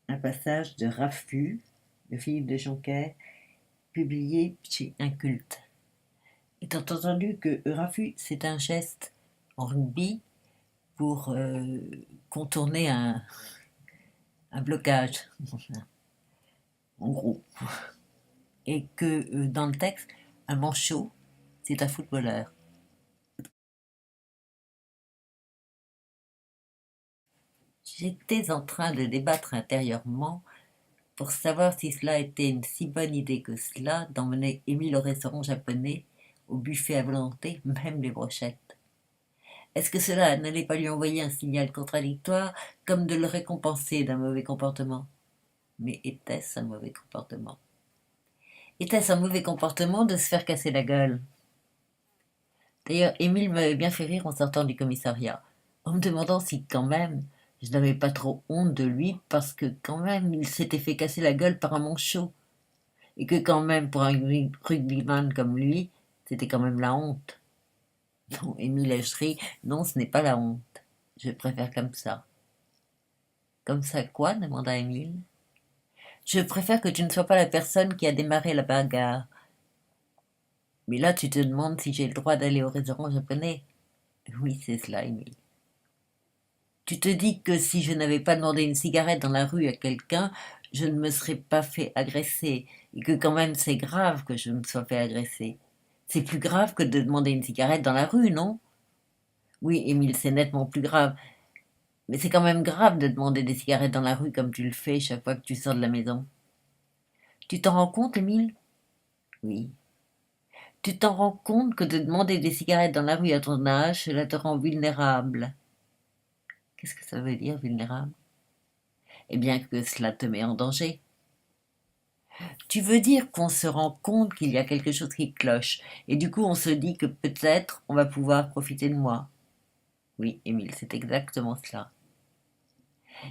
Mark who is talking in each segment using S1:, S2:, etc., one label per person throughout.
S1: un passage de Raffut de Philippe de Jonquet, publié chez Inculte. Étant entendu que Raffut, c'est un geste en rugby pour contourner un blocage, en gros, et que dans le texte, un manchot, c'est un footballeur. J'étais en train de débattre intérieurement pour savoir si cela était une si bonne idée que cela d'emmener Émile au restaurant japonais, au buffet à volonté, même les brochettes. Est-ce que cela n'allait pas lui envoyer un signal contradictoire, comme de le récompenser d'un mauvais comportement? Mais était-ce un mauvais comportement? Était-ce un mauvais comportement de se faire casser la gueule? D'ailleurs, Émile m'avait bien fait rire en sortant du commissariat, en me demandant si, quand même, je n'avais pas trop honte de lui, parce que, quand même, il s'était fait casser la gueule par un manchot, et que, quand même, pour un rugbyman comme lui, c'était quand même la honte. Non, Émile Echery, non, ce n'est pas la honte. Je préfère comme ça. Comme ça quoi? Demanda Émile. Je préfère que tu ne sois pas la personne qui a démarré la bagarre. Mais là, tu te demandes si j'ai le droit d'aller au restaurant japonais. Oui, c'est cela, Émile. Tu te dis que si je n'avais pas demandé une cigarette dans la rue à quelqu'un, je ne me serais pas fait agresser, et que quand même c'est grave que je me sois fait agresser. C'est plus grave que de demander une cigarette dans la rue, non? Oui, Émile, c'est nettement plus grave. Mais c'est quand même grave de demander des cigarettes dans la rue comme tu le fais chaque fois que tu sors de la maison. Tu t'en rends compte, Émile? Oui. Tu t'en rends compte que de demander des cigarettes dans la rue à ton âge, cela te rend vulnérable. Qu'est-ce que ça veut dire, vulnérable? Eh bien que cela te met en danger. Tu veux dire qu'on se rend compte qu'il y a quelque chose qui cloche, et du coup on se dit que peut-être on va pouvoir profiter de moi. Oui, Émile, c'est exactement cela.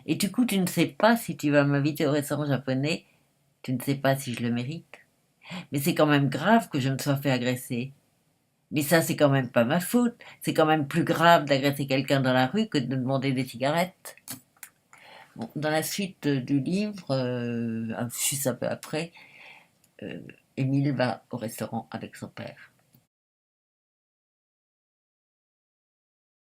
S1: Et du coup tu ne sais pas si tu vas m'inviter au restaurant japonais, tu ne sais pas si je le mérite. Mais c'est quand même grave que je me sois fait agresser. Mais ça, c'est quand même pas ma faute. C'est quand même plus grave d'agresser quelqu'un dans la rue que de demander des cigarettes. Bon, dans la suite du livre, juste un peu après, Émile va au restaurant avec son père.